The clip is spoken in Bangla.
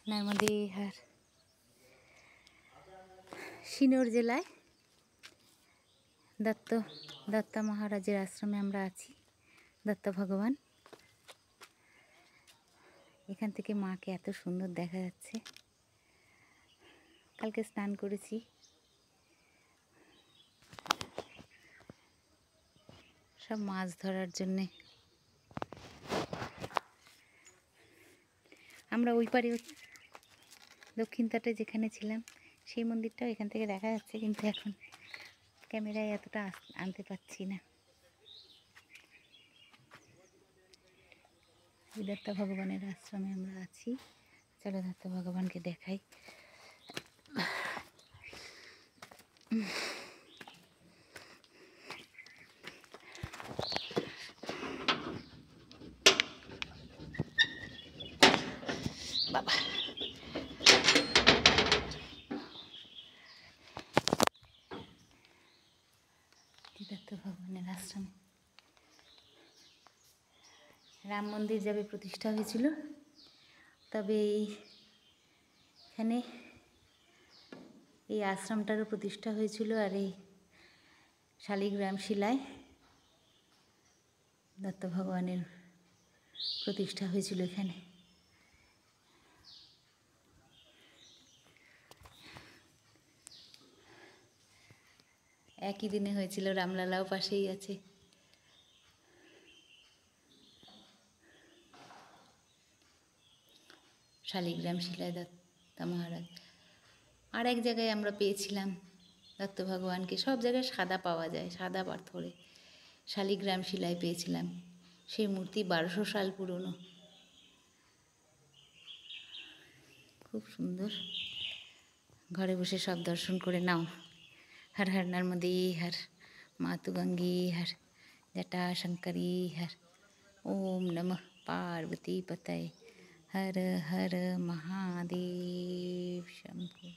নর্মদেহার সিনোর জেলায় দত্ত মহারাজের আশ্রমে আমরা আছি। দত্ত ভগবান, এখান থেকে মাকে এত সুন্দর দেখা যাচ্ছে। কালকে স্নান করেছি। সব মাছ ধরার জন্যে আমরা ওই পারে দক্ষিণ তটে যেখানে ছিলাম সেই মন্দিরটাও এখান থেকে দেখা যাচ্ছে, কিন্তু এখন ক্যামেরায় এতটা আনতে পারছি না। দত্ত ভগবানের আশ্রমে আমরা আছি। চলো দত্ত ভগবানকে দেখাই। বাবা, দত্ত ভগবানের আশ্রমে রাম মন্দির যাবে প্রতিষ্ঠা হয়েছিল, তবে এখানে এই আশ্রমটারও প্রতিষ্ঠা হয়েছিল। আর এই শালিগ্রাম শিলায় দত্ত ভগবানের প্রতিষ্ঠা হয়েছিল এখানে। একই দিনে হয়েছিল। রামলালাও পাশেই আছে। শালিগ্রাম শিলায় দত্ত মহারাজ। আর এক জায়গায় আমরা পেয়েছিলাম দত্ত ভগবানকে। সব জায়গায় সাদা পাওয়া যায়, সাদা পাথরে। শালিগ্রাম শিলায় পেয়েছিলাম। সেই মূর্তি 1200 সাল পুরনো, খুব সুন্দর। ঘরে বসে সব দর্শন করে নাও। हर हर नर्मदे हर, मातु गंगे हर, जटा शंकरी हर, ओम नमः पार्वती पतये, हर हर महादेव शंभो।